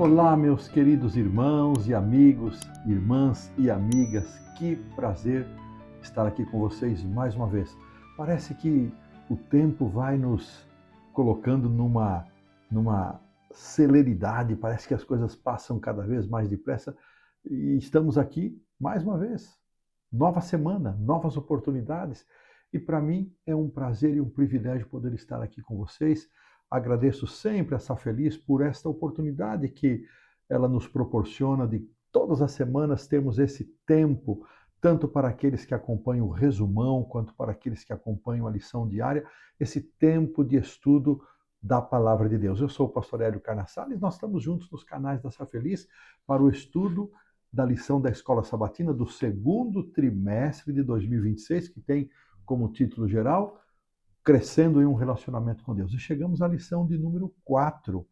Olá, meus queridos irmãos e amigos, irmãs e amigas, que prazer estar aqui com vocês mais uma vez. Parece que o tempo vai nos colocando numa celeridade, parece que as coisas passam cada vez mais depressa e estamos aqui mais uma vez. Nova semana, novas oportunidades e para mim é um prazer e um privilégio poder estar aqui com vocês. Agradeço sempre a Safeliz por esta oportunidade que ela nos proporciona de todas as semanas termos esse tempo, tanto para aqueles que acompanham o resumão, quanto para aqueles que acompanham a lição diária, esse tempo de estudo da Palavra de Deus. Eu sou o pastor Hélio Carnassal e nós estamos juntos nos canais da Safeliz para o estudo da lição da Escola Sabatina do segundo trimestre de 2026, que tem como título geral Crescendo em um Relacionamento com Deus. E chegamos à lição de número 4.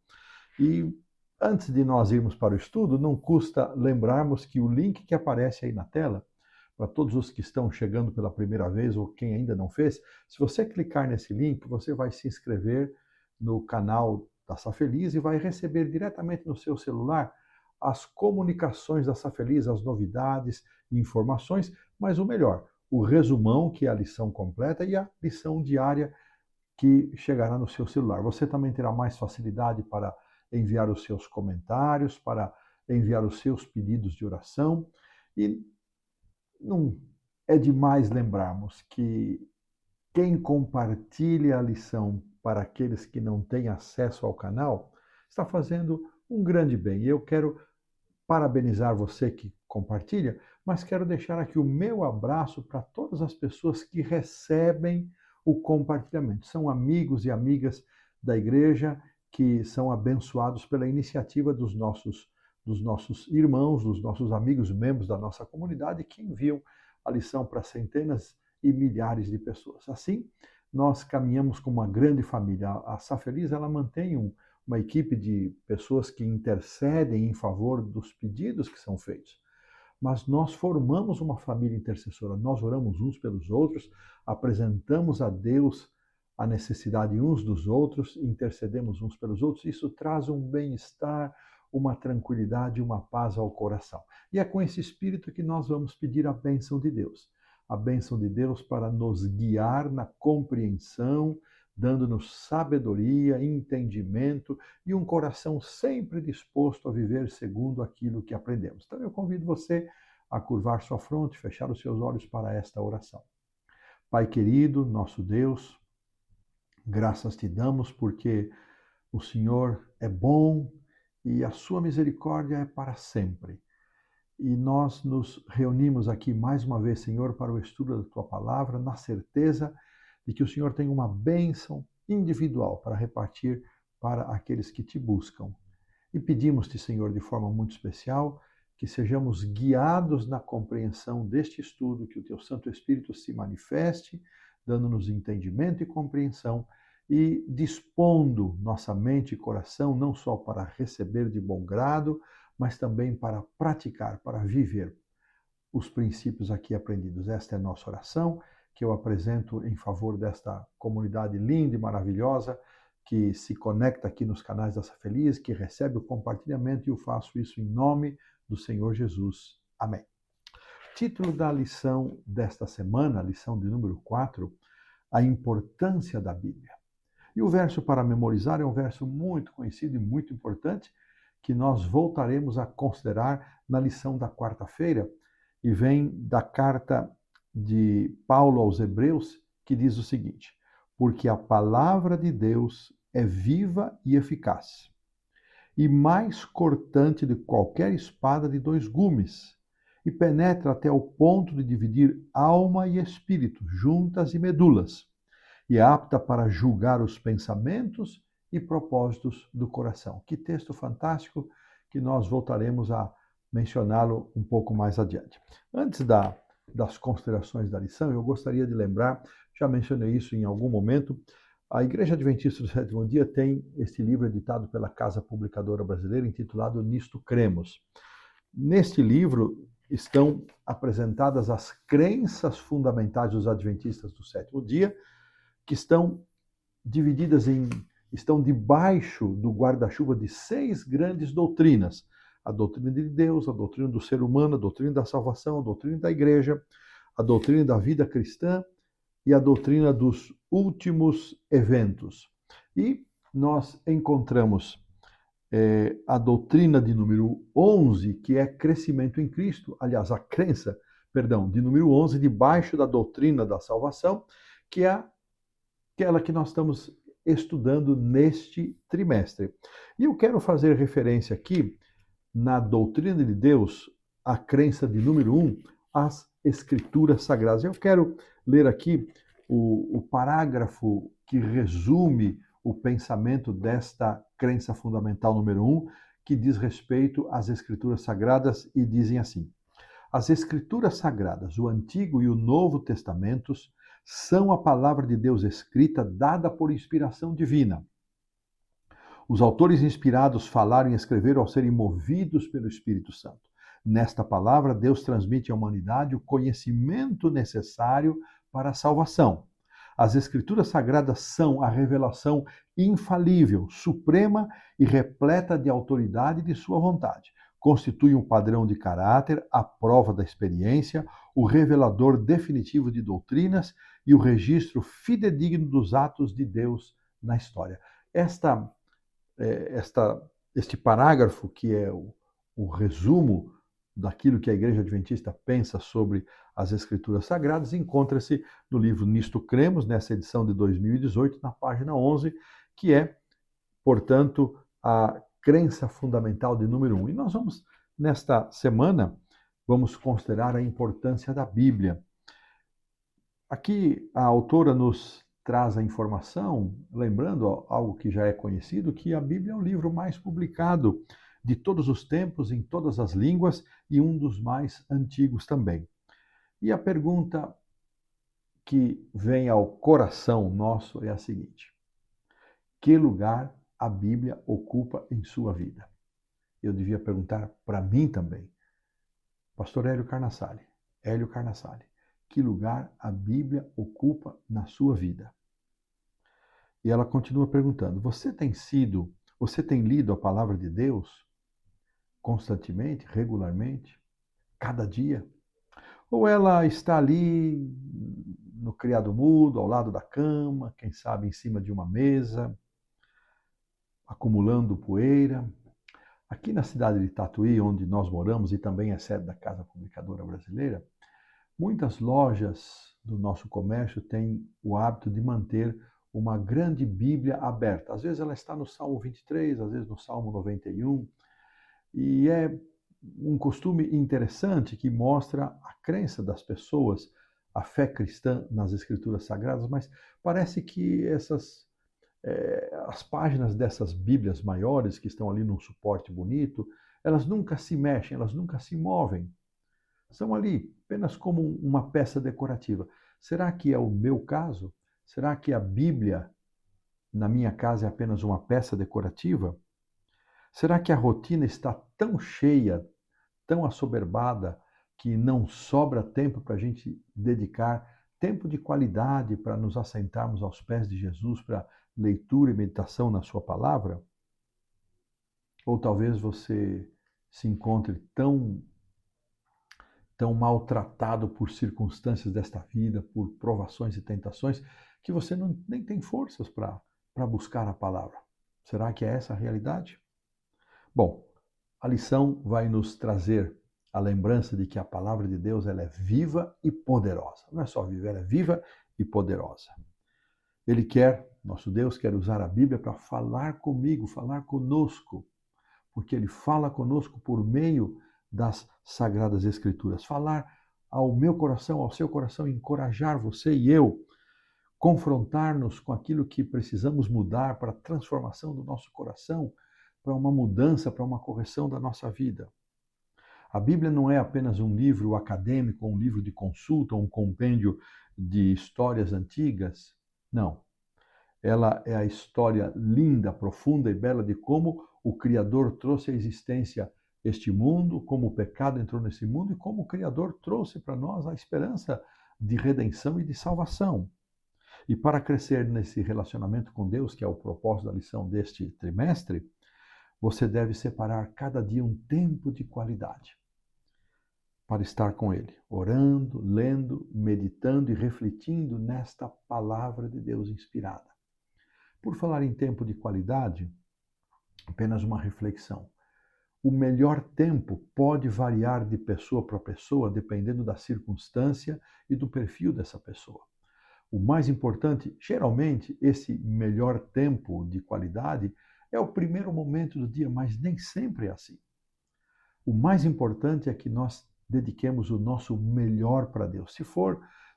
E antes de nós irmos para o estudo, não custa lembrarmos que o link que aparece aí na tela, para todos os que estão chegando pela primeira vez ou quem ainda não fez, se você clicar nesse link, você vai se inscrever no canal da Safeliz e vai receber diretamente no seu celular as comunicações da Safeliz, as novidades e informações, mas o melhor, o resumão, que é a lição completa, e a lição diária que chegará no seu celular. Você também terá mais facilidade para enviar os seus comentários, para enviar os seus pedidos de oração. E não é demais lembrarmos que quem compartilha a lição para aqueles que não têm acesso ao canal está fazendo um grande bem. E eu quero parabenizar você que compartilha, mas quero deixar aqui o meu abraço para todas as pessoas que recebem o compartilhamento. São amigos e amigas da igreja que são abençoados pela iniciativa dos nossos irmãos, dos nossos amigos, membros da nossa comunidade, que enviam a lição para centenas e milhares de pessoas. Assim, nós caminhamos como uma grande família. A Safeliz, ela mantém uma equipe de pessoas que intercedem em favor dos pedidos que são feitos. Mas nós formamos uma família intercessora, nós oramos uns pelos outros, apresentamos a Deus a necessidade uns dos outros, intercedemos uns pelos outros. Isso traz um bem-estar, uma tranquilidade, uma paz ao coração. E é com esse espírito que nós vamos pedir a bênção de Deus. A bênção de Deus para nos guiar na compreensão, dando-nos sabedoria, entendimento e um coração sempre disposto a viver segundo aquilo que aprendemos. Então eu convido você a curvar sua fronte, fechar os seus olhos para esta oração. Pai querido, nosso Deus, graças te damos porque o Senhor é bom e a sua misericórdia é para sempre. E nós nos reunimos aqui mais uma vez, Senhor, para o estudo da tua palavra, na certeza de que o Senhor tem uma bênção individual para repartir para aqueles que te buscam. E pedimos-te, Senhor, de forma muito especial, que sejamos guiados na compreensão deste estudo, que o teu Santo Espírito se manifeste, dando-nos entendimento e compreensão e dispondo nossa mente e coração não só para receber de bom grado, mas também para praticar, para viver os princípios aqui aprendidos. Esta é a nossa oração, que eu apresento em favor desta comunidade linda e maravilhosa, que se conecta aqui nos canais da Safeliz, que recebe o compartilhamento, e eu faço isso em nome do Senhor Jesus. Amém. Título da lição desta semana, lição de número 4, a importância da Bíblia. E o verso para memorizar é um verso muito conhecido e muito importante, que nós voltaremos a considerar na lição da quarta-feira, e vem da carta de Paulo aos Hebreus, que diz o seguinte: porque a palavra de Deus é viva e eficaz, e mais cortante de qualquer espada de dois gumes, e penetra até o ponto de dividir alma e espírito, juntas e medulas, e é apta para julgar os pensamentos e propósitos do coração. Que texto fantástico, que nós voltaremos a mencioná-lo um pouco mais adiante. Antes das considerações da lição, eu gostaria de lembrar, já mencionei isso em algum momento, a Igreja Adventista do Sétimo Dia tem este livro editado pela Casa Publicadora Brasileira, intitulado Nisto Cremos. Neste livro estão apresentadas as crenças fundamentais dos Adventistas do Sétimo Dia, que estão divididas em estão debaixo do guarda-chuva de 6 grandes doutrinas: a doutrina de Deus, a doutrina do ser humano, a doutrina da salvação, a doutrina da igreja, a doutrina da vida cristã e a doutrina dos últimos eventos. E nós encontramos a doutrina de número 11, que é crescimento em Cristo, aliás, a crença, perdão, de número 11, debaixo da doutrina da salvação, que é aquela que nós estamos estudando neste trimestre. E eu quero fazer referência aqui, na doutrina de Deus, a crença de número 1, as Escrituras Sagradas. Eu quero ler aqui o parágrafo que resume o pensamento desta crença fundamental número 1, que diz respeito às Escrituras Sagradas e dizem assim: as Escrituras Sagradas, o Antigo e o Novo Testamentos, são a palavra de Deus escrita, dada por inspiração divina. Os autores inspirados falaram e escreveram ao serem movidos pelo Espírito Santo. Nesta palavra, Deus transmite à humanidade o conhecimento necessário para a salvação. As Escrituras Sagradas são a revelação infalível, suprema e repleta de autoridade de sua vontade. Constituem um padrão de caráter, a prova da experiência, o revelador definitivo de doutrinas e o registro fidedigno dos atos de Deus na história. Este parágrafo, que é o resumo daquilo que a Igreja Adventista pensa sobre as Escrituras Sagradas, encontra-se no livro Nisto Cremos, nessa edição de 2018, na página 11, que é, portanto, a crença fundamental de número 1. E nós vamos, nesta semana, vamos considerar a importância da Bíblia. Aqui a autora nos traz a informação, lembrando algo que já é conhecido, que a Bíblia é o livro mais publicado de todos os tempos, em todas as línguas, e um dos mais antigos também. E a pergunta que vem ao coração nosso é a seguinte: que lugar a Bíblia ocupa em sua vida? Eu devia perguntar para mim também. Pastor Hélio Carnassale, que lugar a Bíblia ocupa na sua vida? E ela continua perguntando: você tem lido a palavra de Deus constantemente, regularmente, cada dia? Ou ela está ali no criado mudo, ao lado da cama, quem sabe em cima de uma mesa, acumulando poeira? Aqui na cidade de Tatuí, onde nós moramos e também é sede da Casa Publicadora Brasileira, muitas lojas do nosso comércio têm o hábito de manter uma grande Bíblia aberta. Às vezes ela está no Salmo 23, às vezes no Salmo 91, e é um costume interessante que mostra a crença das pessoas, a fé cristã nas Escrituras Sagradas, mas parece que as páginas dessas Bíblias maiores, que estão ali num suporte bonito, elas nunca se mexem, elas nunca se movem. São ali apenas como uma peça decorativa. Será que é o meu caso? Será que a Bíblia na minha casa é apenas uma peça decorativa? Será que a rotina está tão cheia, tão assoberbada, que não sobra tempo para a gente dedicar tempo de qualidade para nos assentarmos aos pés de Jesus para leitura e meditação na sua palavra? Ou talvez você se encontre tão maltratado por circunstâncias desta vida, por provações e tentações, que você nem tem forças para buscar a palavra. Será que é essa a realidade? Bom, a lição vai nos trazer a lembrança de que a palavra de Deus ela é viva e poderosa. Não é só viva, ela é viva e poderosa. Nosso Deus quer usar a Bíblia para falar comigo, falar conosco, porque Ele fala conosco por meio das Sagradas Escrituras. Falar ao meu coração, ao seu coração, encorajar você e eu, confrontar-nos com aquilo que precisamos mudar para a transformação do nosso coração, para uma mudança, para uma correção da nossa vida. A Bíblia não é apenas um livro acadêmico, um livro de consulta, um compêndio de histórias antigas. Não. Ela é a história linda, profunda e bela de como o Criador trouxe à existência este mundo, como o pecado entrou nesse mundo e como o Criador trouxe para nós a esperança de redenção e de salvação. E para crescer nesse relacionamento com Deus, que é o propósito da lição deste trimestre, você deve separar cada dia um tempo de qualidade para estar com Ele, orando, lendo, meditando e refletindo nesta palavra de Deus inspirada. Por falar em tempo de qualidade, apenas uma reflexão. O melhor tempo pode variar de pessoa para pessoa, dependendo da circunstância e do perfil dessa pessoa. O mais importante, geralmente, esse melhor tempo de qualidade é o primeiro momento do dia, mas nem sempre é assim. O mais importante é que nós dediquemos o nosso melhor para Deus.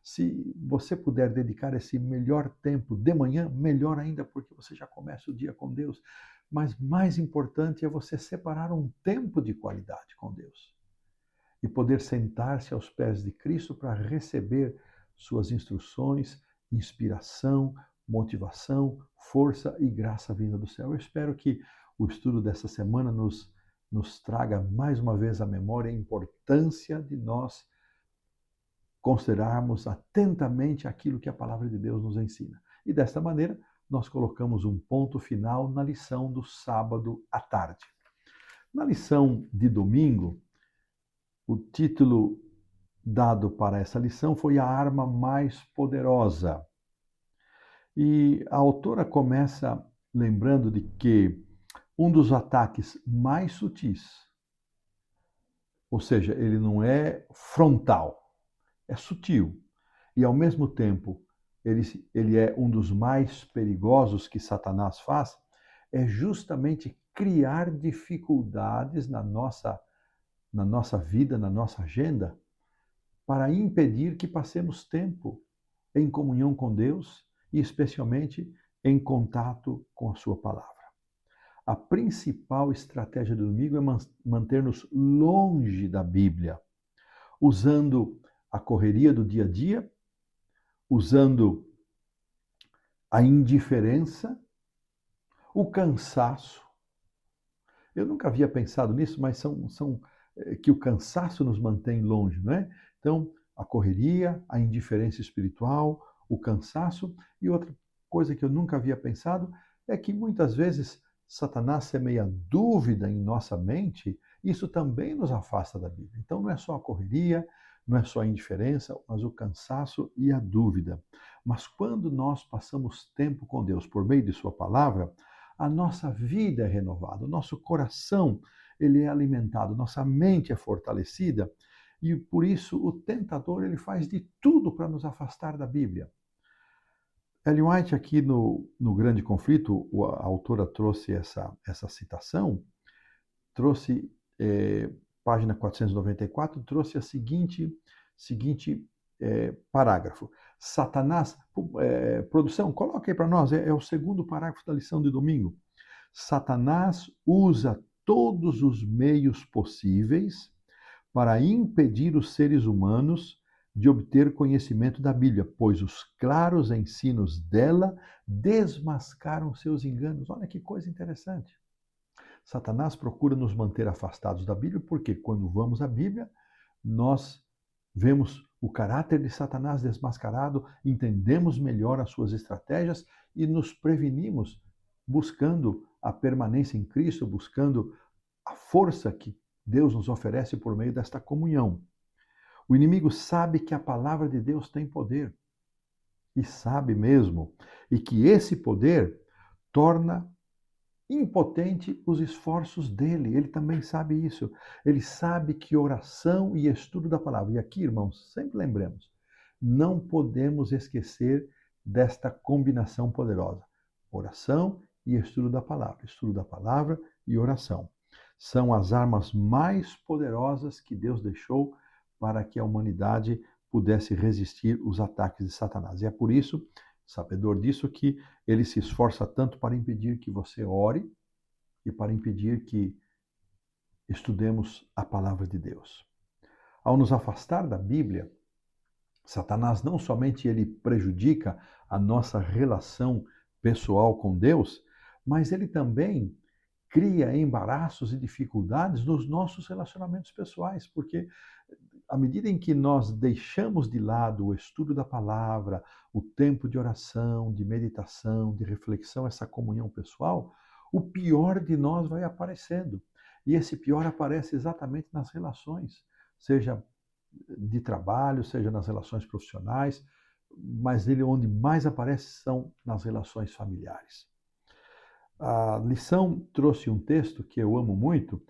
Se você puder dedicar esse melhor tempo de manhã, melhor ainda, porque você já começa o dia com Deus. Mas mais importante é você separar um tempo de qualidade com Deus e poder sentar-se aos pés de Cristo para receber suas instruções, inspiração, motivação, força e graça vinda do céu. Eu espero que o estudo dessa semana nos traga mais uma vez à memória a importância de nós considerarmos atentamente aquilo que a palavra de Deus nos ensina. E desta maneira, nós colocamos um ponto final na lição do sábado à tarde. Na lição de domingo, o título dado para essa lição foi A Arma Mais Poderosa. E a autora começa lembrando de que um dos ataques mais sutis, ou seja, ele não é frontal, é sutil, e ao mesmo tempo ele é um dos mais perigosos que Satanás faz, é justamente criar dificuldades na nossa vida, na nossa agenda, para impedir que passemos tempo em comunhão com Deus e especialmente em contato com a sua palavra. A principal estratégia do domingo é manter-nos longe da Bíblia, usando a correria do dia a dia, usando a indiferença, o cansaço. Eu nunca havia pensado nisso, mas que o cansaço nos mantém longe, não é? Então, a correria, a indiferença espiritual, o cansaço. E outra coisa que eu nunca havia pensado é que muitas vezes Satanás semeia dúvida em nossa mente, isso também nos afasta da Bíblia. Então, não é só a correria, não é só a indiferença, mas o cansaço e a dúvida. Mas quando nós passamos tempo com Deus por meio de sua palavra, a nossa vida é renovada, o nosso coração ele é alimentado, nossa mente é fortalecida e por isso o tentador ele faz de tudo para nos afastar da Bíblia. Ellen White aqui no Grande Conflito, a autora trouxe essa citação, trouxe página 494, trouxe a seguinte parágrafo. Satanás, produção, coloca aí para nós, é o segundo parágrafo da lição de domingo. Satanás usa todos os meios possíveis para impedir os seres humanos de obter conhecimento da Bíblia, pois os claros ensinos dela desmascaram seus enganos. Olha que coisa interessante. Satanás procura nos manter afastados da Bíblia, porque quando vamos à Bíblia, nós vemos o caráter de Satanás desmascarado, entendemos melhor as suas estratégias e nos prevenimos buscando a permanência em Cristo, buscando a força que Deus nos oferece por meio desta comunhão. O inimigo sabe que a palavra de Deus tem poder, e sabe mesmo, e que esse poder torna impotente os esforços dele. Ele também sabe isso. Ele sabe que oração e estudo da palavra. E aqui, irmãos, sempre lembremos, não podemos esquecer desta combinação poderosa. Oração e estudo da palavra. Estudo da palavra e oração. São as armas mais poderosas que Deus deixou para que a humanidade pudesse resistir os ataques de Satanás. E é por isso, sabedor disso, que ele se esforça tanto para impedir que você ore e para impedir que estudemos a palavra de Deus. Ao nos afastar da Bíblia, Satanás não somente ele prejudica a nossa relação pessoal com Deus, mas ele também cria embaraços e dificuldades nos nossos relacionamentos pessoais, porque à medida em que nós deixamos de lado o estudo da palavra, o tempo de oração, de meditação, de reflexão, essa comunhão pessoal, o pior de nós vai aparecendo. E esse pior aparece exatamente nas relações, seja de trabalho, seja nas relações profissionais, mas ele onde mais aparece são nas relações familiares. A lição trouxe um texto que eu amo muito,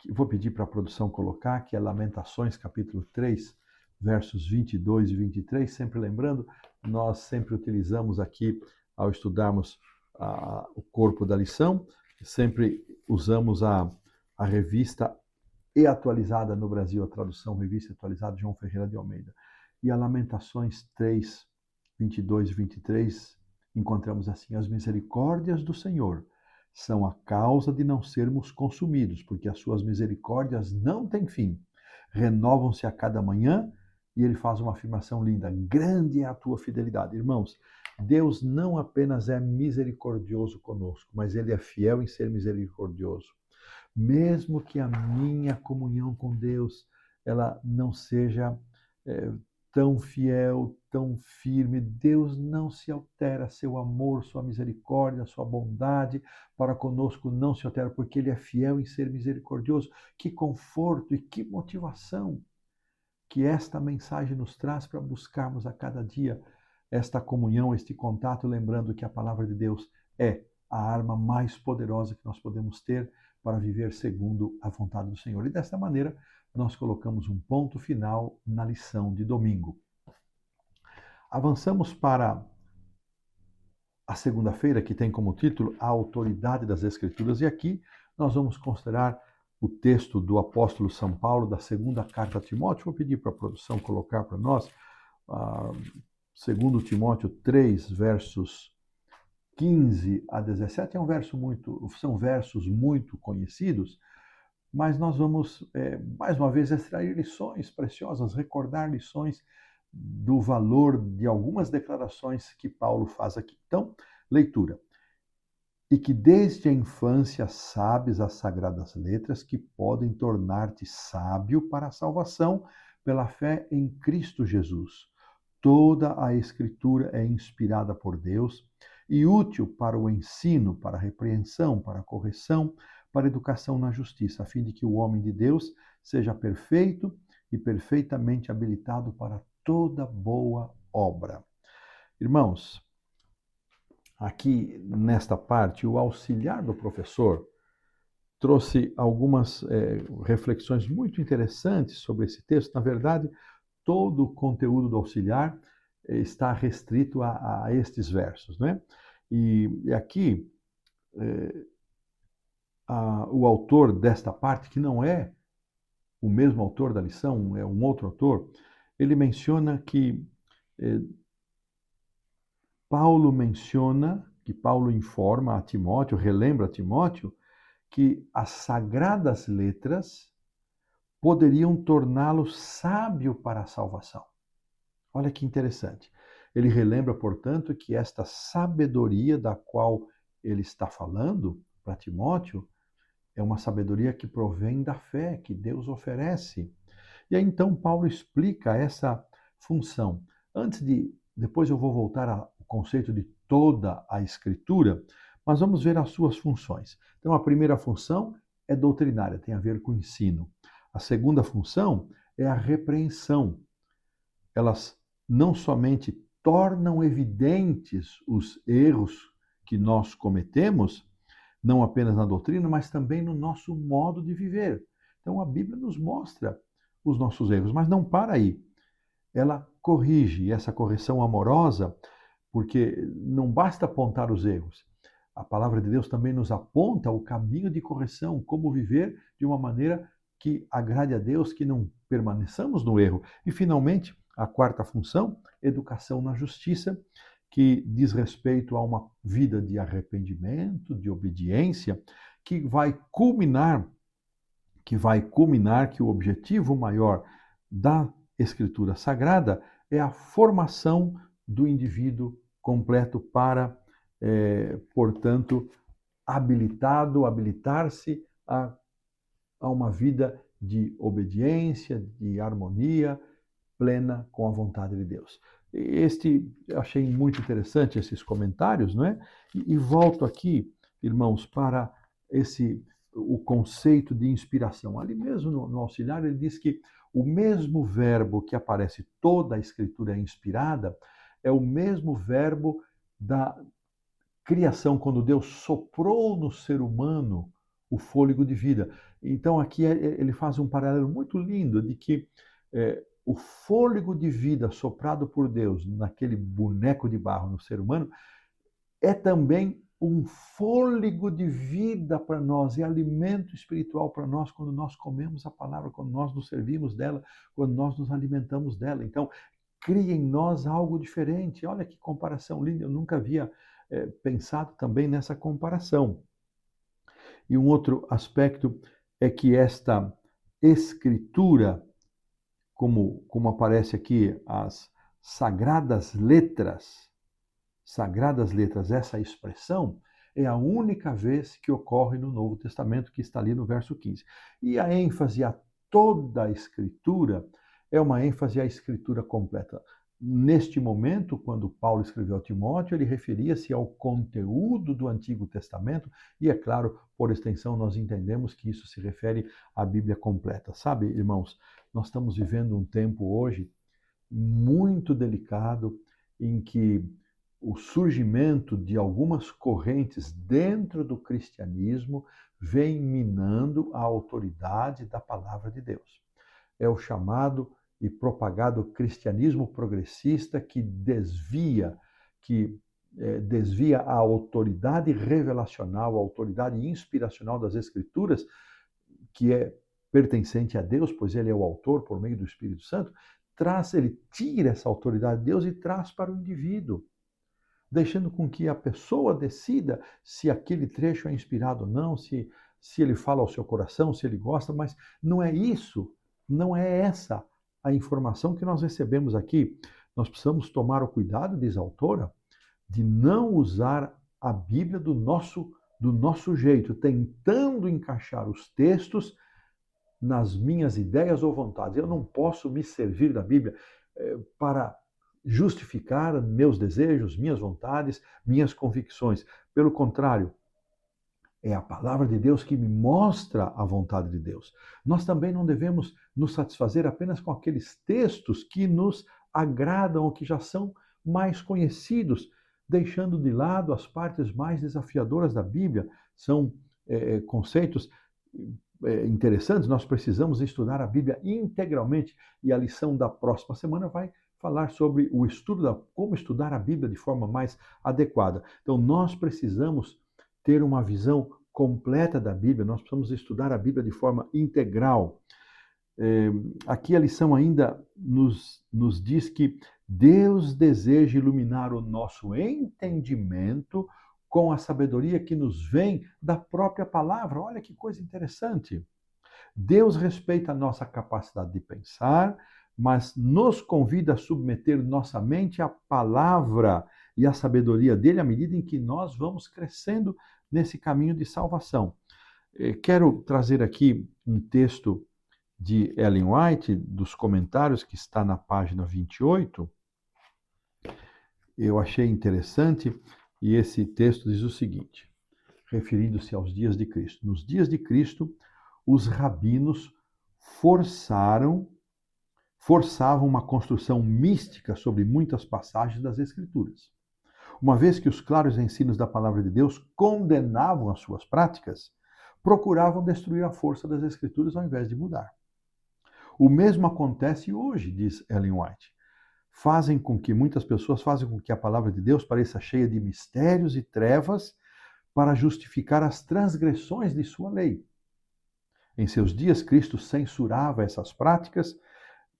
que vou pedir para a produção colocar, que é Lamentações, capítulo 3, versos 22 e 23. Sempre lembrando, nós sempre utilizamos aqui, ao estudarmos o corpo da lição, sempre usamos a revista e atualizada no Brasil, a tradução Revista Atualizada de João Ferreira de Almeida. E a Lamentações 3, 22 e 23, encontramos assim: as misericórdias do Senhor são a causa de não sermos consumidos, porque as suas misericórdias não têm fim. Renovam-se a cada manhã, e ele faz uma afirmação linda: grande é a tua fidelidade. Irmãos, Deus não apenas é misericordioso conosco, mas ele é fiel em ser misericordioso. Mesmo que a minha comunhão com Deus ela não seja tão fiel, tão firme, Deus não se altera, seu amor, sua misericórdia, sua bondade para conosco não se altera, porque ele é fiel em ser misericordioso. Que conforto e que motivação que esta mensagem nos traz para buscarmos a cada dia esta comunhão, este contato, lembrando que a palavra de Deus é a arma mais poderosa que nós podemos ter para viver segundo a vontade do Senhor. E desta maneira, nós colocamos um ponto final na lição de domingo. Avançamos para a segunda-feira, que tem como título A Autoridade das Escrituras, e aqui nós vamos considerar o texto do apóstolo São Paulo, da segunda carta a Timóteo. Vou pedir para a produção colocar para nós, 2 Timóteo 3, versos 15 a 17, são versos muito conhecidos, mas nós vamos, mais uma vez, extrair lições preciosas, recordar lições do valor de algumas declarações que Paulo faz aqui. Então, leitura. E que desde a infância sabes as sagradas letras que podem tornar-te sábio para a salvação pela fé em Cristo Jesus. Toda a Escritura é inspirada por Deus e útil para o ensino, para a repreensão, para a correção, para a educação na justiça, a fim de que o homem de Deus seja perfeito e perfeitamente habilitado para toda boa obra. Irmãos, aqui nesta parte, o auxiliar do professor trouxe algumas reflexões muito interessantes sobre esse texto. Na verdade, todo o conteúdo do auxiliar está restrito a estes versos, né? E aqui, o autor desta parte, que não é o mesmo autor da lição, é um outro autor, ele menciona que Paulo informa a Timóteo, relembra a Timóteo, que as sagradas letras poderiam torná-lo sábio para a salvação. Olha que interessante. Ele relembra, portanto, que esta sabedoria da qual ele está falando para Timóteo é uma sabedoria que provém da fé que Deus oferece. E aí então Paulo explica essa função. Depois eu vou voltar ao conceito de toda a Escritura, mas vamos ver as suas funções. Então a primeira função é doutrinária, tem a ver com o ensino. A segunda função é a repreensão. Elas não somente tornam evidentes os erros que nós cometemos, não apenas na doutrina, mas também no nosso modo de viver. Então a Bíblia nos mostra os nossos erros, mas não para aí. Ela corrige, e essa correção amorosa, porque não basta apontar os erros. A palavra de Deus também nos aponta o caminho de correção, como viver de uma maneira que agrade a Deus, que não permaneçamos no erro. E, finalmente, a quarta função, educação na justiça, que diz respeito a uma vida de arrependimento, de obediência, que vai culminar, que o objetivo maior da Escritura Sagrada é a formação do indivíduo completo para, portanto, habilitar-se a uma vida de obediência, de harmonia plena com a vontade de Deus. Eu achei muito interessante esses comentários, não é? E volto aqui, irmãos, para o conceito de inspiração. Ali mesmo no auxiliar ele diz que o mesmo verbo que aparece toda a escritura inspirada é o mesmo verbo da criação, quando Deus soprou no ser humano o fôlego de vida. Então aqui ele faz um paralelo muito lindo de que o fôlego de vida soprado por Deus naquele boneco de barro no ser humano é também um fôlego de vida para nós, é alimento espiritual para nós quando nós comemos a palavra, quando nós nos servimos dela, quando nós nos alimentamos dela. Então, cria em nós algo diferente. Olha que comparação linda, eu nunca havia pensado também nessa comparação. E um outro aspecto é que esta escritura, como aparece aqui, as sagradas letras, essa expressão, é a única vez que ocorre no Novo Testamento, que está ali no verso 15. E a ênfase a toda a Escritura é uma ênfase à Escritura completa. Neste momento, quando Paulo escreveu a Timóteo, ele referia-se ao conteúdo do Antigo Testamento, e é claro, por extensão, nós entendemos que isso se refere à Bíblia completa. Sabe, irmãos, nós estamos vivendo um tempo hoje muito delicado em que o surgimento de algumas correntes dentro do cristianismo vem minando a autoridade da palavra de Deus. É o chamado e propagado cristianismo progressista que desvia a autoridade revelacional, a autoridade inspiracional das Escrituras, que é pertencente a Deus, pois ele é o autor por meio do Espírito Santo, ele tira essa autoridade de Deus e traz para o indivíduo, deixando com que a pessoa decida se aquele trecho é inspirado ou não, se ele fala ao seu coração, se ele gosta, mas não é isso, não é essa a informação que nós recebemos aqui. Nós precisamos tomar o cuidado, diz a autora, de não usar a Bíblia do nosso jeito, tentando encaixar os textos nas minhas ideias ou vontades. Eu não posso me servir da Bíblia para justificar meus desejos, minhas vontades, minhas convicções. Pelo contrário, é a palavra de Deus que me mostra a vontade de Deus. Nós também não devemos nos satisfazer apenas com aqueles textos que nos agradam ou que já são mais conhecidos, deixando de lado as partes mais desafiadoras da Bíblia. São conceitos interessantes. Nós precisamos estudar a Bíblia integralmente, e a lição da próxima semana vai falar sobre o estudo como estudar a Bíblia de forma mais adequada. Então nós precisamos ter uma visão completa da Bíblia, nós precisamos estudar a Bíblia de forma integral. Aqui a lição ainda nos diz que Deus deseja iluminar o nosso entendimento com a sabedoria que nos vem da própria palavra. Olha que coisa interessante. Deus respeita a nossa capacidade de pensar, mas nos convida a submeter nossa mente à palavra e à sabedoria dele à medida em que nós vamos crescendo nesse caminho de salvação. Quero trazer aqui um texto de Ellen White, dos comentários, que está na página 28. Eu achei interessante, e esse texto diz o seguinte, referindo-se aos dias de Cristo. Nos dias de Cristo, os rabinos forçavam uma construção mística sobre muitas passagens das Escrituras. Uma vez que os claros ensinos da palavra de Deus condenavam as suas práticas, procuravam destruir a força das Escrituras ao invés de mudar. O mesmo acontece hoje, diz Ellen White. Muitas pessoas fazem com que a palavra de Deus pareça cheia de mistérios e trevas para justificar as transgressões de sua lei. Em seus dias, Cristo censurava essas práticas,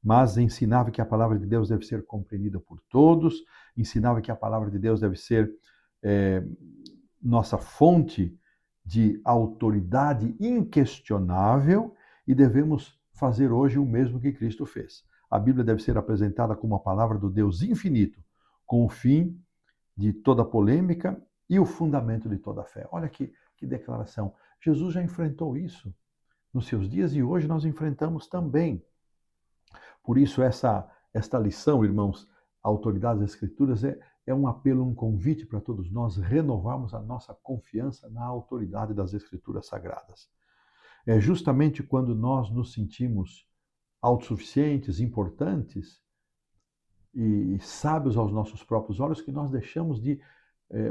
mas ensinava que a palavra de Deus deve ser compreendida por todos, ensinava que a palavra de Deus deve ser nossa fonte de autoridade inquestionável, e devemos fazer hoje o mesmo que Cristo fez. A Bíblia deve ser apresentada como a palavra do Deus infinito, com o fim de toda polêmica e o fundamento de toda fé. Olha que declaração. Jesus já enfrentou isso. nos seus dias e hoje nós enfrentamos também. Por isso, esta lição, irmãos, a autoridade das Escrituras é um apelo, um convite para todos nós renovarmos a nossa confiança na autoridade das Escrituras Sagradas. É justamente quando nós nos sentimos autossuficientes, importantes e sábios aos nossos próprios olhos que nós deixamos de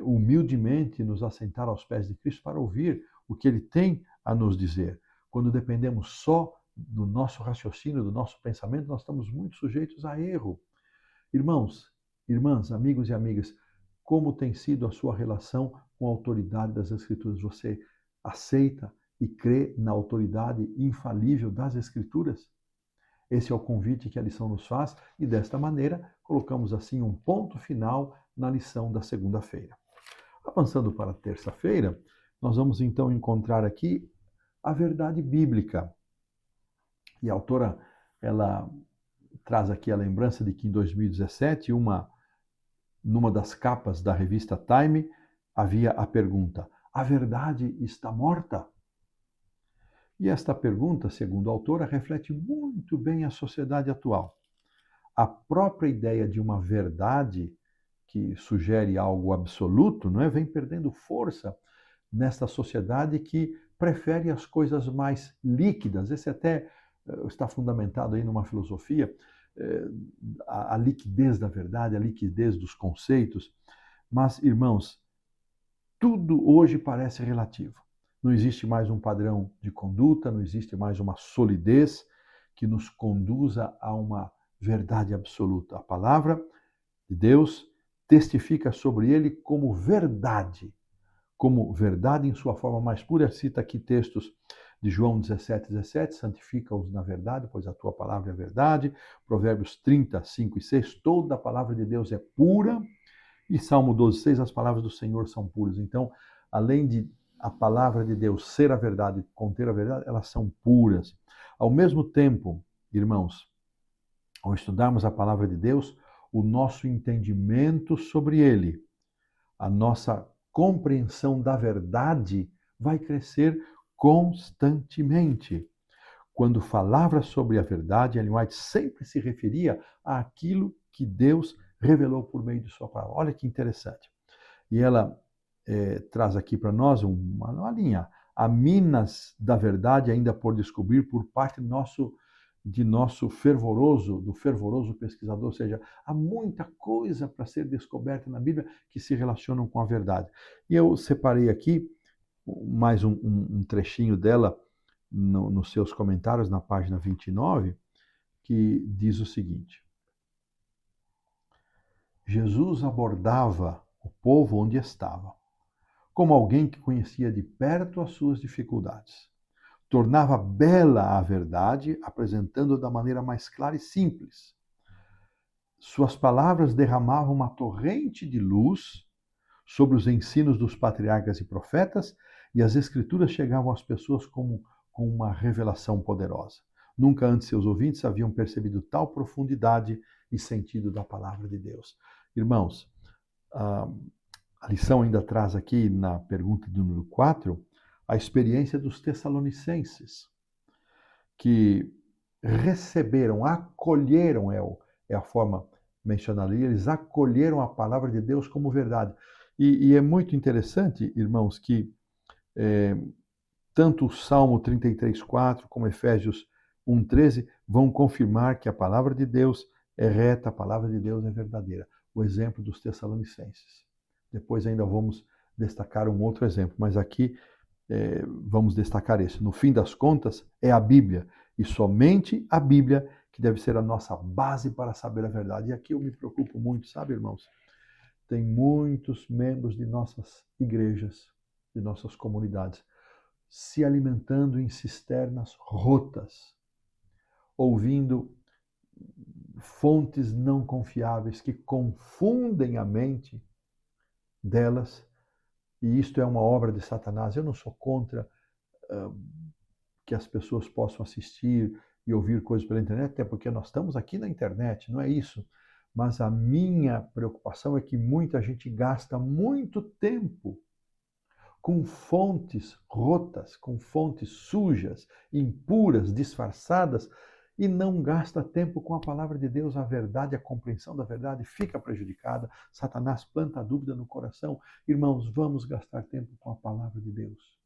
humildemente nos assentar aos pés de Cristo para ouvir o que Ele tem a nos dizer. Quando dependemos só do nosso raciocínio, do nosso pensamento, nós estamos muito sujeitos a erro. Irmãos, irmãs, amigos e amigas, como tem sido a sua relação com a autoridade das Escrituras? Você aceita e crê na autoridade infalível das Escrituras? Esse é o convite que a lição nos faz e desta maneira colocamos assim um ponto final na lição da segunda-feira. Avançando para a terça-feira, nós vamos então encontrar aqui a verdade bíblica. E a autora, ela traz aqui a lembrança de que em 2017, numa das capas da revista Time, havia a pergunta: a verdade está morta? E esta pergunta, segundo a autora, reflete muito bem a sociedade atual. A própria ideia de uma verdade que sugere algo absoluto, não é, vem perdendo força nesta sociedade que prefere as coisas mais líquidas. Esse até está fundamentado aí numa filosofia, a liquidez da verdade, a liquidez dos conceitos. Mas, irmãos, tudo hoje parece relativo. Não existe mais um padrão de conduta, não existe mais uma solidez que nos conduza a uma verdade absoluta. A palavra de Deus testifica sobre ele como verdade em sua forma mais pura. Cita aqui textos de João 17:17, santifica-os na verdade, pois a tua palavra é a verdade. Provérbios 30, 5 e 6, toda a palavra de Deus é pura. E Salmo 12:6, as palavras do Senhor são puras. Então, além de a palavra de Deus ser a verdade, conter a verdade, elas são puras. Ao mesmo tempo, irmãos, ao estudarmos a palavra de Deus, o nosso entendimento sobre ele, a nossa compreensão da verdade vai crescer constantemente. Quando falava sobre a verdade, Ellen White sempre se referia àquilo que Deus revelou por meio de sua palavra. Olha que interessante. E ela traz aqui para nós uma linha. Há minas da verdade ainda por descobrir por parte de nosso fervoroso pesquisador, ou seja, há muita coisa para ser descoberta na Bíblia que se relacionam com a verdade. E eu separei aqui mais um trechinho dela nos seus comentários na página 29, que diz o seguinte: Jesus abordava o povo onde estava, como alguém que conhecia de perto as suas dificuldades. Tornava bela a verdade, apresentando-a da maneira mais clara e simples. Suas palavras derramavam uma torrente de luz sobre os ensinos dos patriarcas e profetas, e as escrituras chegavam às pessoas com uma revelação poderosa. Nunca antes seus ouvintes haviam percebido tal profundidade e sentido da palavra de Deus. Irmãos, a lição ainda traz aqui na pergunta de número 4 a experiência dos tessalonicenses, que receberam, acolheram, é a forma mencionada ali, eles acolheram a palavra de Deus como verdade. E é muito interessante, irmãos, que tanto o Salmo 33:4 como Efésios 1:13 vão confirmar que a palavra de Deus é reta, a palavra de Deus é verdadeira. O exemplo dos tessalonicenses. Depois ainda vamos destacar um outro exemplo, mas aqui vamos destacar esse. No fim das contas, é a Bíblia, e somente a Bíblia que deve ser a nossa base para saber a verdade. E aqui eu me preocupo muito, sabe, irmãos? Tem muitos membros de nossas igrejas, de nossas comunidades, se alimentando em cisternas rotas, ouvindo fontes não confiáveis que confundem a mente delas, e isto é uma obra de Satanás. Eu não sou contra que as pessoas possam assistir e ouvir coisas pela internet, até porque nós estamos aqui na internet, não é isso. Mas a minha preocupação é que muita gente gasta muito tempo com fontes rotas, com fontes sujas, impuras, disfarçadas, e não gasta tempo com a palavra de Deus, a verdade, a compreensão da verdade fica prejudicada. Satanás planta a dúvida no coração. Irmãos, vamos gastar tempo com a palavra de Deus.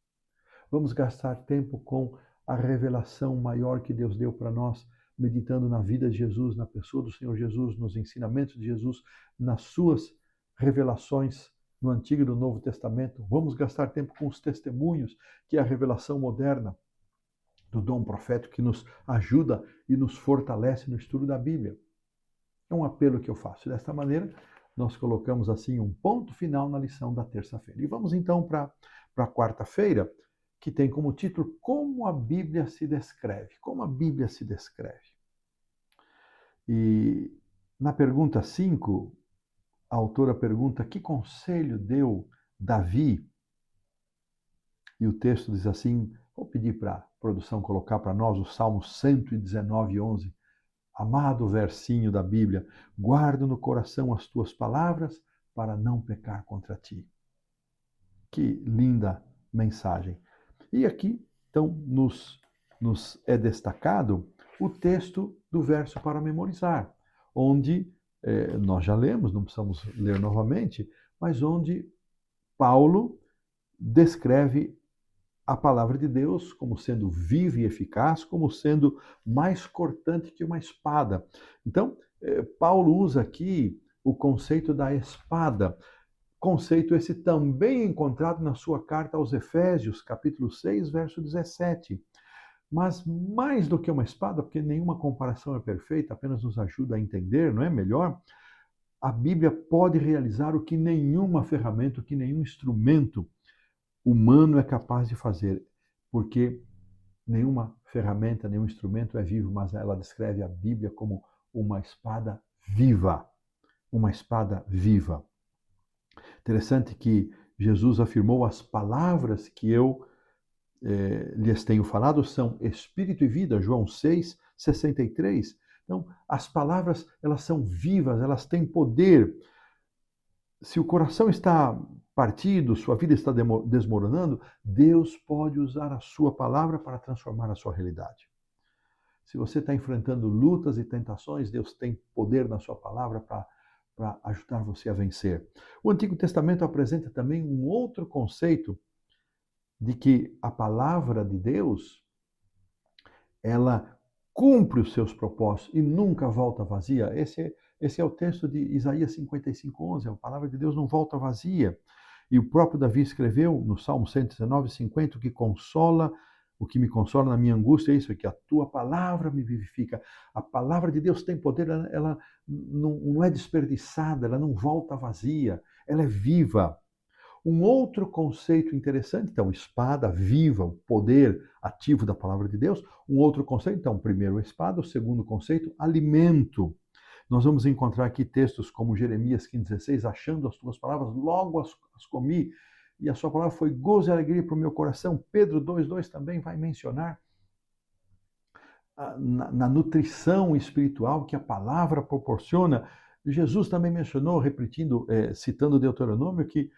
Vamos gastar tempo com a revelação maior que Deus deu para nós, meditando na vida de Jesus, na pessoa do Senhor Jesus, nos ensinamentos de Jesus, nas suas revelações no Antigo e no Novo Testamento. Vamos gastar tempo com os testemunhos, que é a revelação moderna do dom profético que nos ajuda e nos fortalece no estudo da Bíblia. É um apelo que eu faço. Desta maneira, nós colocamos assim um ponto final na lição da terça-feira. E vamos então para a quarta-feira, que tem como título Como a Bíblia se descreve. Como a Bíblia se descreve. E na pergunta 5, a autora pergunta que conselho deu Davi. E o texto diz assim, vou pedir para a produção colocar para nós o Salmo 119, 11. Amado versinho da Bíblia, guardo no coração as tuas palavras para não pecar contra ti. Que linda mensagem. E aqui, então, nos é destacado o texto do verso para memorizar, onde nós já lemos, não precisamos ler novamente, mas onde Paulo descreve a palavra de Deus como sendo viva e eficaz, como sendo mais cortante que uma espada. Então, Paulo usa aqui o conceito da espada, conceito esse também encontrado na sua carta aos Efésios, capítulo 6, verso 17. Mas mais do que uma espada, porque nenhuma comparação é perfeita, apenas nos ajuda a entender, não é melhor? A Bíblia pode realizar o que nenhuma ferramenta, o que nenhum instrumento humano é capaz de fazer, porque nenhuma ferramenta, nenhum instrumento é vivo, mas ela descreve a Bíblia como uma espada viva. Uma espada viva. Interessante que Jesus afirmou: as palavras que eu lhes tenho falado são espírito e vida, João 6, 63. Então, as palavras, elas são vivas, elas têm poder. Se o coração está partido, sua vida está desmoronando, Deus pode usar a sua palavra para transformar a sua realidade. Se você está enfrentando lutas e tentações, Deus tem poder na sua palavra para ajudar você a vencer. O Antigo Testamento apresenta também um outro conceito de que a palavra de Deus, ela cumpre os seus propósitos e nunca volta vazia. Esse é o texto de Isaías 55:11. A palavra de Deus não volta vazia. E o próprio Davi escreveu no Salmo 119:50, o que me consola na minha angústia é isso, é que a tua palavra me vivifica. A palavra de Deus tem poder, ela não é desperdiçada, ela não volta vazia, ela é viva. Um outro conceito interessante, então, espada viva, o poder ativo da palavra de Deus. Um outro conceito, então, primeiro, espada. O segundo conceito, alimento. Nós vamos encontrar aqui textos como Jeremias 15:16, achando as tuas palavras, logo as comi, e a sua palavra foi gozo e alegria para o meu coração. Pedro 2:2 também vai mencionar na nutrição espiritual que a palavra proporciona. Jesus também mencionou, repetindo, citando Deuteronômio, que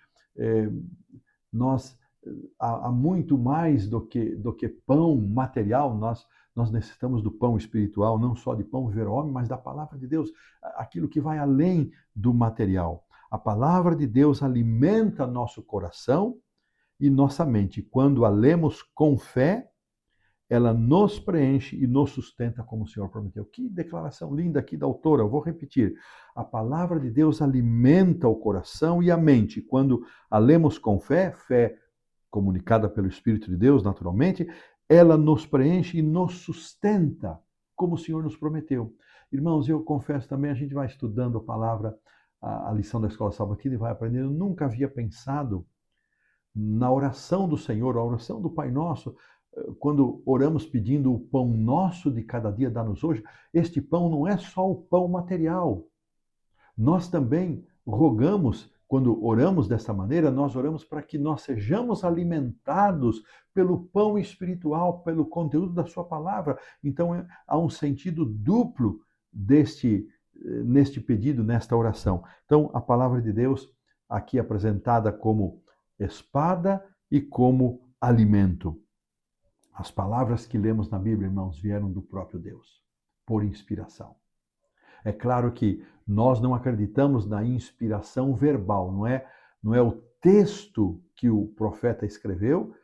nós há muito mais do que pão material, nós necessitamos do pão espiritual, não só de pão viver homem, mas da palavra de Deus, aquilo que vai além do material. A palavra de Deus alimenta nosso coração e nossa mente. Quando a lemos com fé, ela nos preenche e nos sustenta como o Senhor prometeu. Que declaração linda aqui da autora. Eu vou repetir. A palavra de Deus alimenta o coração e a mente. Quando a lemos com fé, fé comunicada pelo Espírito de Deus, naturalmente, ela nos preenche e nos sustenta, como o Senhor nos prometeu. Irmãos, eu confesso também, a gente vai estudando a palavra, a lição da Escola Sabatina e vai aprendendo. Eu nunca havia pensado na oração do Senhor, a oração do Pai Nosso, quando oramos pedindo o pão nosso de cada dia dá-nos hoje. Este pão não é só o pão material. Nós também rogamos, quando oramos dessa maneira, nós oramos para que nós sejamos alimentados pelo pão espiritual, pelo conteúdo da sua palavra. Então há um sentido duplo neste pedido, nesta oração. Então a palavra de Deus aqui apresentada como espada e como alimento. As palavras que lemos na Bíblia, irmãos, vieram do próprio Deus, por inspiração. É claro que nós não acreditamos na inspiração verbal, não é o texto que o profeta escreveu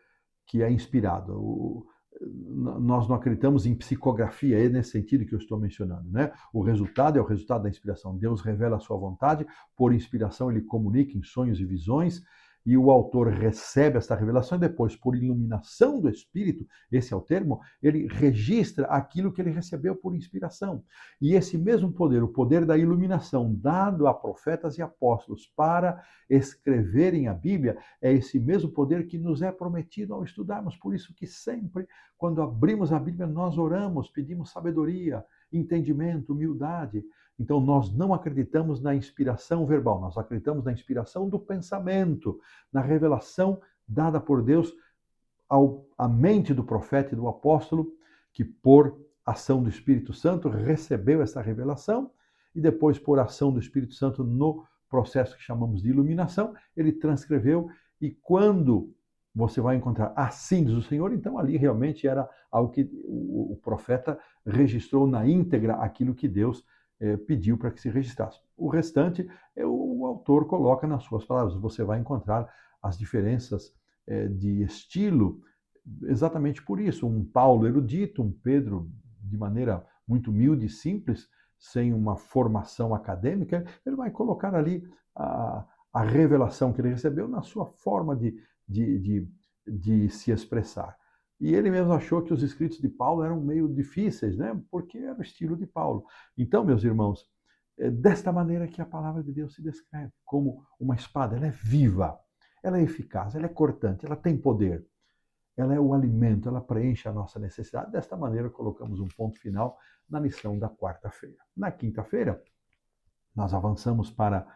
que é inspirado. Nós não acreditamos em psicografia, é nesse sentido que eu estou mencionando, né? O resultado é o resultado da inspiração. Deus revela a sua vontade, por inspiração ele comunica em sonhos e visões, e o autor recebe esta revelação e depois, por iluminação do Espírito, esse é o termo, ele registra aquilo que ele recebeu por inspiração. E esse mesmo poder, o poder da iluminação, dado a profetas e apóstolos para escreverem a Bíblia, é esse mesmo poder que nos é prometido ao estudarmos. Por isso que sempre, quando abrimos a Bíblia, nós oramos, pedimos sabedoria, entendimento, humildade. Então, nós não acreditamos na inspiração verbal, nós acreditamos na inspiração do pensamento, na revelação dada por Deus à mente do profeta e do apóstolo, que por ação do Espírito Santo recebeu essa revelação, e depois, por ação do Espírito Santo no processo que chamamos de iluminação, ele transcreveu, e quando você vai encontrar assim diz o Senhor, então ali realmente era algo que o profeta registrou na íntegra aquilo que Deus pediu para que se registrasse. O restante, o autor coloca nas suas palavras. Você vai encontrar as diferenças de estilo exatamente por isso. Um Paulo erudito, um Pedro de maneira muito humilde e simples, sem uma formação acadêmica, ele vai colocar ali a revelação que ele recebeu na sua forma de se expressar. E ele mesmo achou que os escritos de Paulo eram meio difíceis, né? Porque era o estilo de Paulo. Então, meus irmãos, é desta maneira que a palavra de Deus se descreve, como uma espada. Ela é viva, ela é eficaz, ela é cortante, ela tem poder. Ela é o alimento, ela preenche a nossa necessidade. Desta maneira, colocamos um ponto final na lição da quarta-feira. Na quinta-feira, nós avançamos para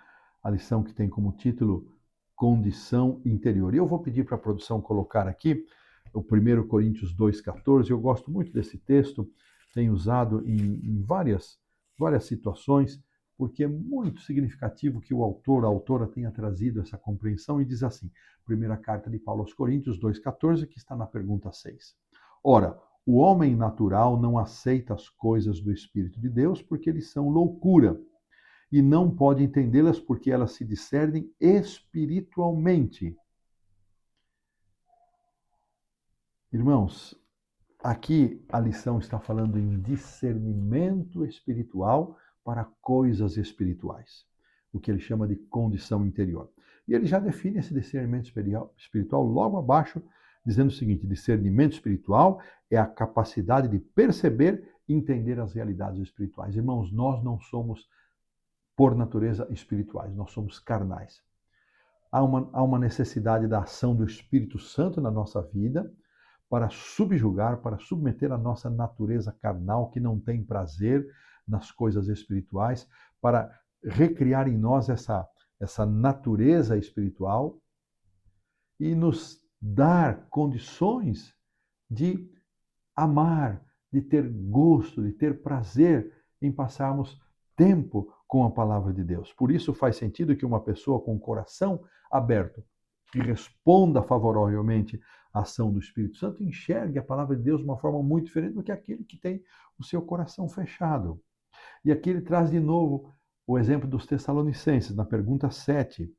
a lição que tem como título Condição Interior. E eu vou pedir para a produção colocar aqui o 1 Coríntios 2,14. Eu gosto muito desse texto, tenho usado em várias situações, porque é muito significativo que o autor, a autora tenha trazido essa compreensão e diz assim, primeira carta de Paulo aos Coríntios 2,14, que está na pergunta 6. Ora, o homem natural não aceita as coisas do Espírito de Deus porque eles são loucura e não pode entendê-las porque elas se discernem espiritualmente. Irmãos, aqui a lição está falando em discernimento espiritual para coisas espirituais, o que ele chama de condição interior. E ele já define esse discernimento espiritual logo abaixo, dizendo o seguinte: discernimento espiritual é a capacidade de perceber e entender as realidades espirituais. Irmãos, nós não somos, por natureza, espirituais, nós somos carnais. Há uma necessidade da ação do Espírito Santo na nossa vida, para subjugar, para submeter a nossa natureza carnal, que não tem prazer nas coisas espirituais, para recriar em nós essa natureza espiritual e nos dar condições de amar, de ter gosto, de ter prazer em passarmos tempo com a palavra de Deus. Por isso faz sentido que uma pessoa com o coração aberto, que responda favoravelmente à ação do Espírito Santo, enxergue a palavra de Deus de uma forma muito diferente do que aquele que tem o seu coração fechado. E aqui ele traz de novo o exemplo dos Tessalonicenses, na pergunta 7,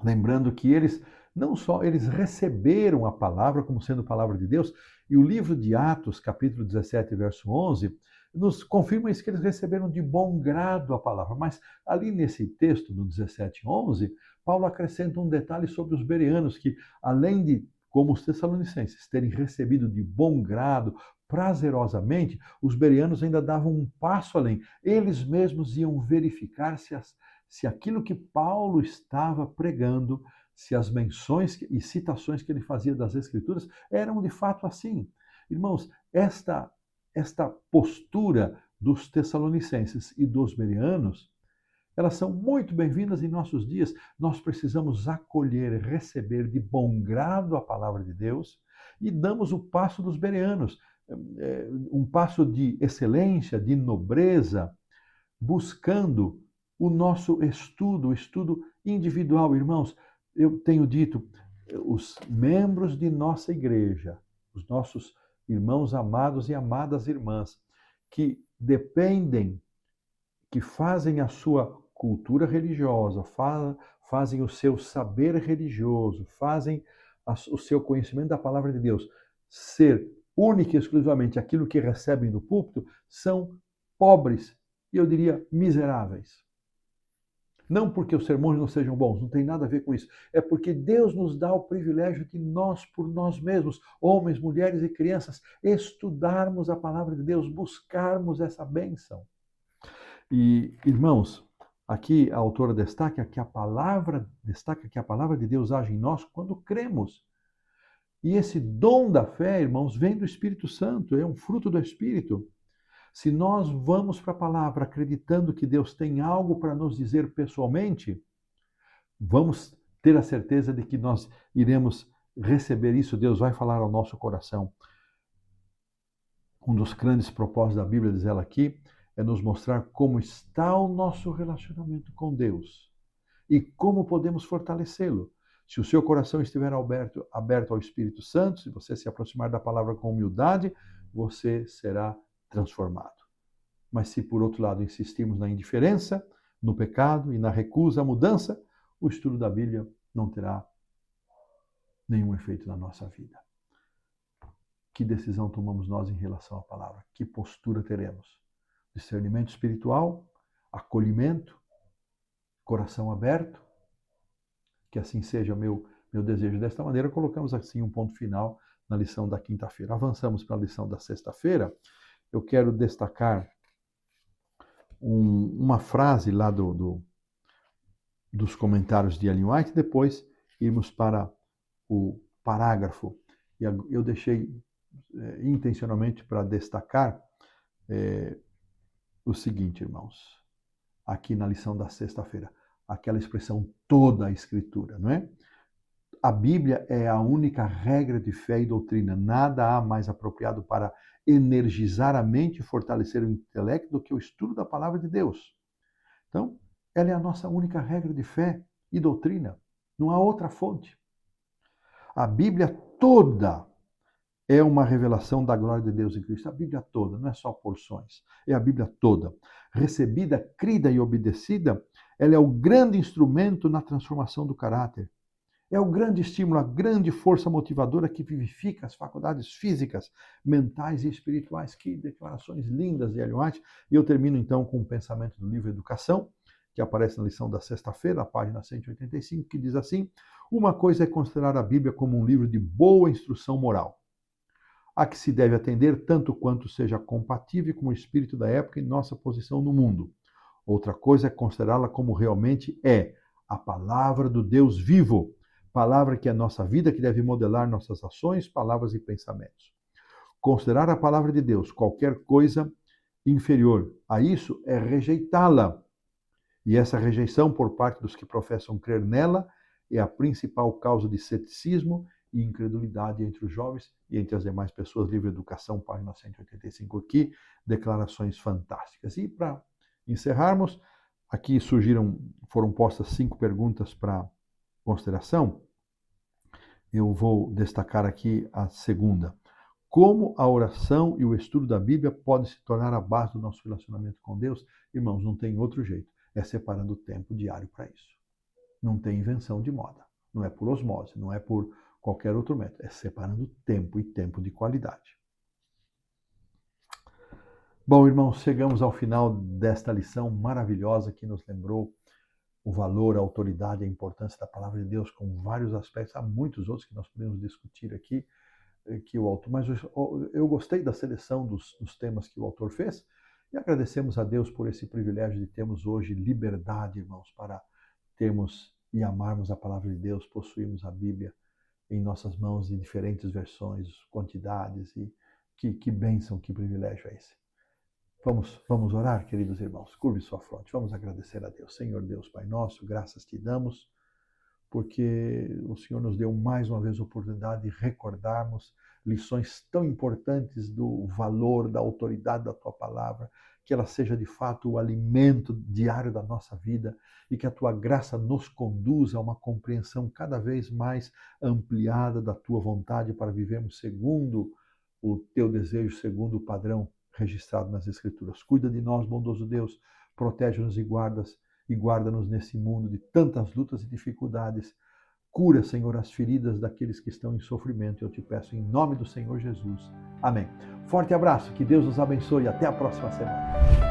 lembrando que eles não só eles receberam a palavra como sendo palavra de Deus, e o livro de Atos, capítulo 17, verso 11, nos confirma isso, que eles receberam de bom grado a palavra. Mas ali nesse texto, no 17:11, Paulo acrescenta um detalhe sobre os bereanos, que além de, como os Tessalonicenses, terem recebido de bom grado, prazerosamente, os bereanos ainda davam um passo além. Eles mesmos iam verificar se aquilo que Paulo estava pregando, se as menções e citações que ele fazia das Escrituras eram de fato assim. Irmãos, esta postura dos Tessalonicenses e dos bereanos, elas são muito bem-vindas em nossos dias. Nós precisamos acolher, receber de bom grado a palavra de Deus e damos o passo dos bereanos, um passo de excelência, de nobreza, buscando o nosso estudo, o estudo individual. Irmãos, eu tenho dito, os membros de nossa igreja, os nossos irmãos amados e amadas irmãs, que dependem, que fazem a sua cultura religiosa, fazem o seu saber religioso, fazem o seu conhecimento da palavra de Deus ser única e exclusivamente aquilo que recebem do púlpito, são pobres e eu diria miseráveis. Não porque os sermões não sejam bons, não tem nada a ver com isso. É porque Deus nos dá o privilégio de nós, por nós mesmos, homens, mulheres e crianças, estudarmos a palavra de Deus, buscarmos essa bênção. E, irmãos, aqui a autora destaca que a palavra de Deus age em nós quando cremos. E esse dom da fé, irmãos, vem do Espírito Santo, é um fruto do Espírito. Se nós vamos para a palavra acreditando que Deus tem algo para nos dizer pessoalmente, vamos ter a certeza de que nós iremos receber isso, Deus vai falar ao nosso coração. Um dos grandes propósitos da Bíblia, diz ela aqui, é nos mostrar como está o nosso relacionamento com Deus e como podemos fortalecê-lo. Se o seu coração estiver aberto ao Espírito Santo, se você se aproximar da palavra com humildade, você será transformado. Mas se por outro lado insistirmos na indiferença, no pecado e na recusa à mudança, o estudo da Bíblia não terá nenhum efeito na nossa vida. Que decisão tomamos nós em relação à palavra? Que postura teremos? Discernimento espiritual, acolhimento, coração aberto? Que assim seja meu desejo. Desta maneira, colocamos assim um ponto final na lição da quinta-feira. Avançamos para a lição da sexta-feira. Eu quero destacar uma frase lá dos comentários de Ellen White, depois irmos para o parágrafo. E eu deixei intencionalmente para destacar o seguinte, irmãos, aqui na lição da sexta-feira, aquela expressão toda a Escritura, não é? A Bíblia é a única regra de fé e doutrina. Nada há mais apropriado para energizar a mente e fortalecer o intelecto do que o estudo da palavra de Deus. Então, ela é a nossa única regra de fé e doutrina. Não há outra fonte. A Bíblia toda é uma revelação da glória de Deus em Cristo. A Bíblia toda, não é só porções. É a Bíblia toda. Recebida, crida e obedecida, ela é o grande instrumento na transformação do caráter. É o grande estímulo, a grande força motivadora que vivifica as faculdades físicas, mentais e espirituais. Que declarações lindas de Ellen White. E eu termino então com um pensamento do livro Educação, que aparece na lição da sexta-feira, a página 185, que diz assim: uma coisa é considerar a Bíblia como um livro de boa instrução moral, a que se deve atender tanto quanto seja compatível com o espírito da época e nossa posição no mundo. Outra coisa é considerá-la como realmente é, a palavra do Deus vivo, palavra que é nossa vida, que deve modelar nossas ações, palavras e pensamentos. Considerar a palavra de Deus qualquer coisa inferior a isso é rejeitá-la. E essa rejeição por parte dos que professam crer nela é a principal causa de ceticismo e incredulidade entre os jovens e entre as demais pessoas. Livre Educação, página 185 aqui, declarações fantásticas. E para encerrarmos, aqui foram postas 5 perguntas para consideração. Eu vou destacar aqui a segunda. Como a oração e o estudo da Bíblia podem se tornar a base do nosso relacionamento com Deus? Irmãos, não tem outro jeito. É separando tempo diário para isso. Não tem invenção de moda. Não é por osmose, não é por qualquer outro método. É separando tempo e tempo de qualidade. Bom, irmãos, chegamos ao final desta lição maravilhosa que nos lembrou o valor, a autoridade, a importância da palavra de Deus com vários aspectos. Há muitos outros que nós podemos discutir aqui, que o autor, mas eu gostei da seleção dos temas que o autor fez e agradecemos a Deus por esse privilégio de termos hoje liberdade, irmãos, para termos e amarmos a palavra de Deus, possuirmos a Bíblia em nossas mãos em diferentes versões, quantidades, e que bênção, que privilégio é esse. Vamos orar, queridos irmãos. Curve sua fronte. Vamos agradecer a Deus. Senhor Deus, Pai nosso, graças te damos porque o Senhor nos deu mais uma vez a oportunidade de recordarmos lições tão importantes do valor, da autoridade da Tua palavra, que ela seja de fato o alimento diário da nossa vida e que a Tua graça nos conduza a uma compreensão cada vez mais ampliada da Tua vontade para vivermos segundo o Teu desejo, segundo o padrão registrado nas Escrituras. Cuida de nós, bondoso Deus, protege-nos e guarda-nos nesse mundo de tantas lutas e dificuldades. Cura, Senhor, as feridas daqueles que estão em sofrimento. Eu te peço em nome do Senhor Jesus. Amém. Forte abraço, que Deus nos abençoe e até a próxima semana.